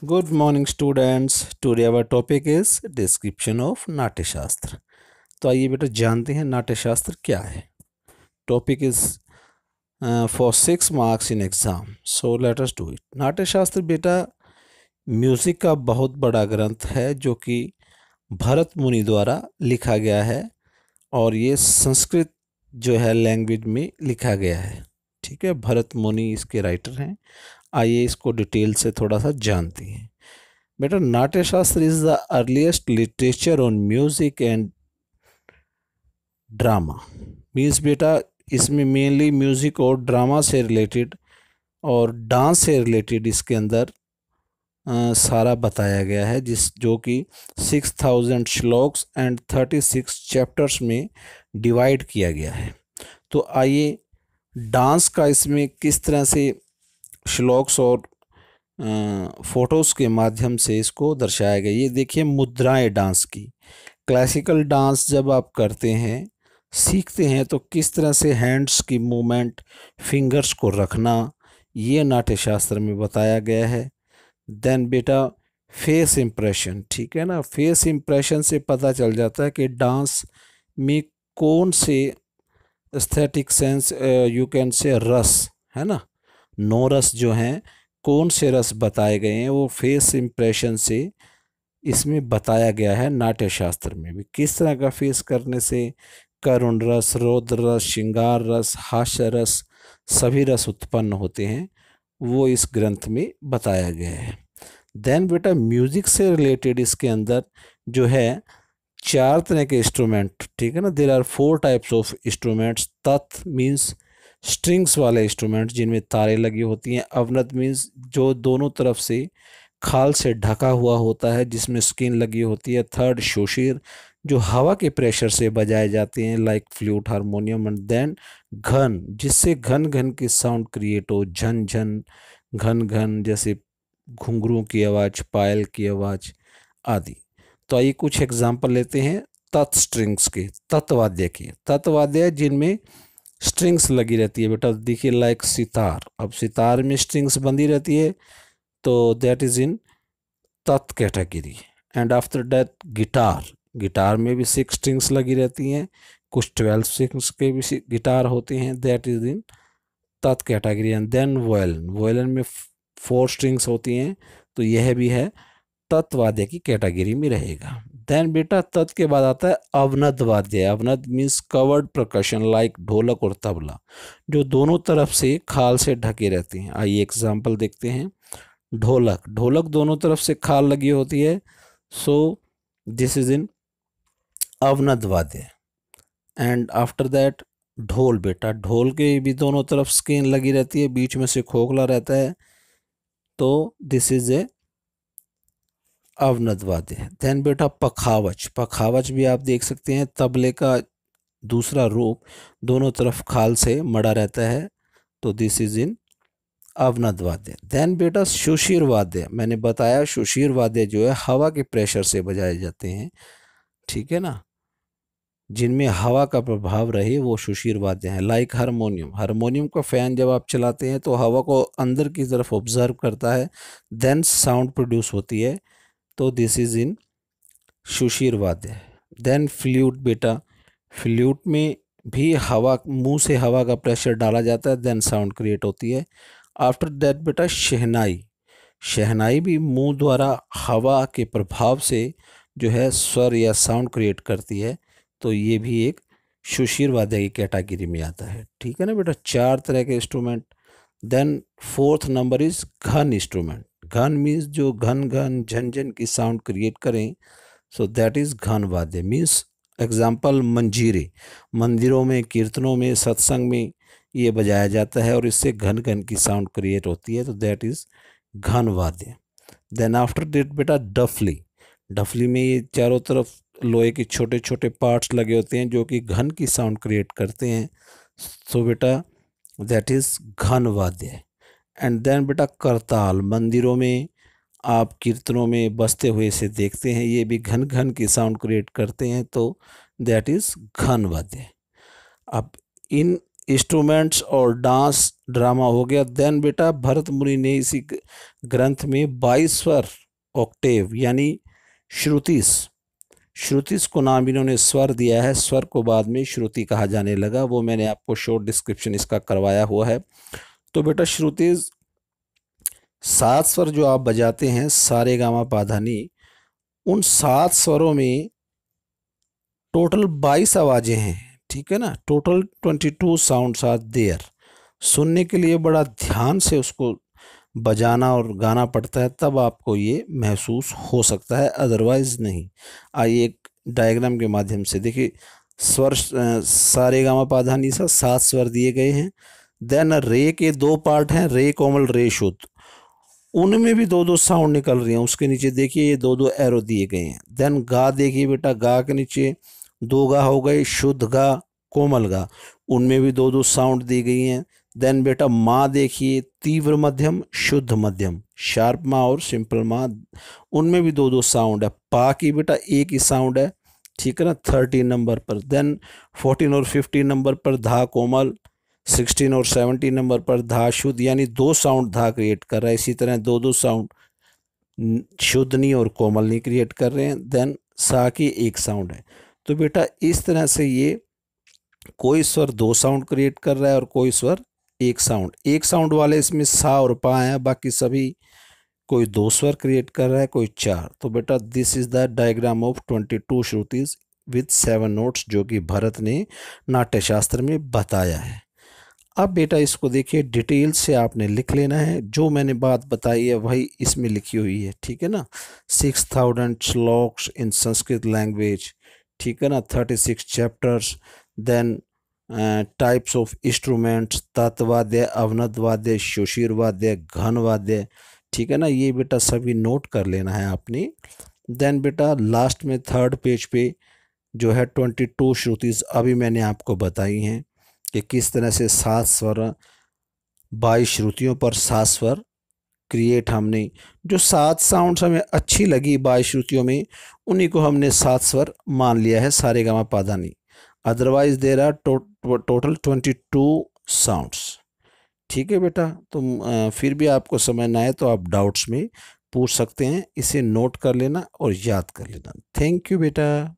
Good morning students. Today our topic is description of नाट्य शास्त्र। तो आइए बेटा जानते हैं नाट्य शास्त्र क्या है। Topic is for 6 marks in exam, so let us do it. नाट्य शास्त्र बेटा म्यूजिक का बहुत बड़ा ग्रंथ है जो कि भरत मुनि द्वारा लिखा गया है और ये संस्कृत जो है लैंग्वेज में लिखा गया है। ठीक है, भरत मुनि इसके राइटर हैं। आइए इसको डिटेल से थोड़ा सा जानते हैं। बेटा नाट्य शास्त्र is the earliest literature on music and drama. Means बेटा इसमें मेनली म्यूजिक और ड्रामा से रिलेटेड और डांस से रिलेटेड इसके अंदर सारा बताया गया है, जो कि 6000 श्लोक्स एंड 36 चैप्टर्स में डिवाइड किया गया है। तो आइए डांस का इसमें किस तरह से श्लोक्स और फोटोज़ के माध्यम से इसको दर्शाया गया। ये देखिए मुद्राएं डांस की। क्लासिकल डांस जब आप करते हैं, सीखते हैं, तो किस तरह से हैंड्स की मूवमेंट, फिंगर्स को रखना, ये नाट्य शास्त्र में बताया गया है। देन बेटा फेस इम्प्रेशन, ठीक है ना, फेस इम्प्रेशन से पता चल जाता है कि डांस में कौन से aesthetic sense, you can say रस, है ना, 9 रस जो हैं, कौन से रस बताए गए हैं वो फेस इम्प्रेशन से इसमें बताया गया है। नाट्य शास्त्र में भी किस तरह का फेस करने से करुण रस, रौद्र रस, श्रृंगार रस, हास्य रस, सभी रस उत्पन्न होते हैं, वो इस ग्रंथ में बताया गया है। देन बेटा म्यूजिक से रिलेटेड इसके अंदर जो है 4 तरह के इंस्ट्रूमेंट, ठीक है ना, there are 4 types of instruments. तत् मीन्स स्ट्रिंग्स वाले इंस्ट्रूमेंट जिनमें तारें लगी होती हैं। अवनत मीन्स जो दोनों तरफ से खाल से ढका हुआ होता है जिसमें स्किन लगी होती है। थर्ड शोशीर जो हवा के प्रेशर से बजाए जाते हैं, like flute, harmonium. And then घन, जिससे घन घन की साउंड क्रिएट हो, झन झन, घन घन, जैसे घुंघरू की आवाज़, पायल की आवाज़ आदि। तो आइए कुछ एग्जाम्पल लेते हैं तत् स्ट्रिंग्स के, तत्वाद्य के। तत्वाद्य जिनमें स्ट्रिंग्स लगी रहती है बेटा, देखिए लाइक सितार। अब सितार में स्ट्रिंग्स बंधी रहती है तो दैट इज इन तत् category. And after that guitar, guitar में भी 6 स्ट्रिंग्स लगी रहती हैं, कुछ 12 स्ट्रिंग्स के भी गिटार होते हैं, दैट इज इन तत् कैटेगरी। एंड देन वोयलिन, वोयलिन में 4 स्ट्रिंग्स होती हैं, तो यह भी है तत्वाद्य की कैटेगरी में रहेगा। देन बेटा तत् के बाद आता है अवनद वाद्य। अवनद मीन्स कवर्ड प्रकशन, लाइक ढोलक और तबला, जो दोनों तरफ से खाल से ढके रहते हैं। आइए एग्जाम्पल देखते हैं। ढोलक, ढोलक दोनों तरफ से खाल लगी होती है, सो दिस इज इन अवनद वाद्य। एंड आफ्टर दैट ढोल, बेटा ढोल के भी दोनों तरफ स्किन लगी रहती है, बीच में से खोखला रहता है, तो दिस इज ए अवनद वाद्य। देन बेटा पखावज, पखावज भी आप देख सकते हैं तबले का दूसरा रूप, दोनों तरफ खाल से मड़ा रहता है, तो दिस इज इन अवनद वाद्य। देन बेटा शुशीर वाद्य, मैंने बताया शुशीर वाद्य जो है हवा के प्रेशर से बजाए जाते हैं, ठीक है ना, जिनमें हवा का प्रभाव रहे वो शुशीर वाद्य हैं। लाइक हारमोनियम, हारमोनियम का फैन जब आप चलाते हैं तो हवा को अंदर की तरफ ऑब्जर्व करता है, देन साउंड प्रोड्यूस होती है, तो दिस इज इन शुशीर वाद्य। देन फ्लूट, बेटा फ्लूट में भी हवा, मुंह से हवा का प्रेशर डाला जाता है, देन साउंड क्रिएट होती है। आफ्टर दैट बेटा शहनाई, शहनाई भी मुंह द्वारा हवा के प्रभाव से जो है स्वर या साउंड क्रिएट करती है, तो ये भी एक शुशीर वाद्य की कैटेगरी में आता है, ठीक है ना बेटा। 4 तरह के instrument. Then 4th number is घन इंस्ट्रूमेंट। घन मीन्स जो घन घन झन झन की साउंड क्रिएट करें, सो दैट इज घन वाद्य। मीन्स एग्जाम्पल मंजीरे, मंदिरों में, कीर्तनों में, सत्संग में ये बजाया जाता है और इससे घन घन की साउंड क्रिएट होती है, तो दैट इज घन वाद्य। देन आफ्टर दैट बेटा डफली, डफली में ये चारों तरफ लोहे के छोटे छोटे पार्ट्स लगे होते हैं जो कि घन की साउंड क्रिएट करते हैं, सो बेटा दैट इज घन वाद्य। एंड देन बेटा करताल, मंदिरों में आप कीर्तनों में बजते हुए इसे देखते हैं, ये भी घन घन की साउंड क्रिएट करते हैं, तो दैट इज घन वाद्य। अब इन इंस्ट्रूमेंट्स और डांस ड्रामा हो गया। देन बेटा भरत मुनि ने इसी ग्रंथ में 22 स्वर ऑक्टेव यानी श्रुतिस, श्रुतिस को नाम इन्होंने स्वर दिया है, स्वर को बाद में श्रुति कहा जाने लगा, वो मैंने आपको शॉर्ट डिस्क्रिप्शन इसका करवाया हुआ है। तो बेटा श्रुतिस 7 स्वर जो आप बजाते हैं सारे गामा पाधानी, उन 7 स्वरों में टोटल 22 आवाजें हैं, ठीक है ना। Total 22 sounds are there. सुनने के लिए बड़ा ध्यान से उसको बजाना और गाना पड़ता है, तब आपको ये महसूस हो सकता है, अदरवाइज नहीं। आइए एक डायग्राम के माध्यम से देखिए। स्वर सारे गामा पाधा नी सा 7 स्वर दिए गए हैं। देन रे के 2 पार्ट हैं, रे कोमल रे शुद्ध, उनमें भी 2-2 साउंड निकल रही हैं। उसके नीचे देखिए ये 2-2 एरो दिए गए हैं। देन गा देखिए बेटा, गा के नीचे 2 गा हो गए, शुद्ध गा कोमल गा, उनमें भी 2-2 साउंड दी गई हैं। देन बेटा माँ देखिए, तीव्र मध्यम शुद्ध मध्यम, शार्प माँ और सिंपल माँ, उनमें भी 2-2 साउंड है। पा की बेटा एक ही साउंड है, ठीक है ना, 13 नंबर पर। देन 14 और 15 नंबर पर धा कोमल, 16 और 17 नंबर पर धा शुद्ध, यानी 2 साउंड धा क्रिएट कर रहा है। इसी तरह 2-2 साउंड शुद्ध नहीं और कोमल नहीं क्रिएट कर रहे हैं। देन सा की एक साउंड है। तो बेटा इस तरह से ये कोई स्वर 2 साउंड क्रिएट कर रहा है और कोई स्वर एक साउंड। एक साउंड वाले इसमें सा और पा है, बाकी सभी कोई 2 स्वर क्रिएट कर रहा है, कोई 4। तो बेटा this is the diagram of 22 श्रुतिज with 7 notes, जो कि भरत ने नाट्य शास्त्र में बताया है। अब बेटा इसको देखिए, डिटेल से आपने लिख लेना है, जो मैंने बात बताई है वही इसमें लिखी हुई है, ठीक है ना। 6000 श्लोक्स इन संस्कृत लैंग्वेज, ठीक है ना, 36 chapters. Then types of instruments, तत्वाद्य, अवनद वाद्य, सुशीर वाद्य, घन वाद्य, ठीक है ना, ये बेटा सभी नोट कर लेना है आपने। देन बेटा लास्ट में 3rd पेज पे जो है 22 श्रुतिज अभी मैंने आपको बताई हैं कि किस तरह से 7 स्वर, 22 श्रुतियों पर 7 स्वर क्रिएट, हमने जो 7 साउंड्स हमें अच्छी लगी 22 श्रुतियों में, उन्हीं को हमने 7 स्वर मान लिया है सारे गामा पाधा नी। Otherwise there are total 22 sounds, ठीक है बेटा। तो फिर भी आपको समझ ना आए तो आप डाउट्स में पूछ सकते हैं, इसे नोट कर लेना और याद कर लेना। थैंक यू बेटा।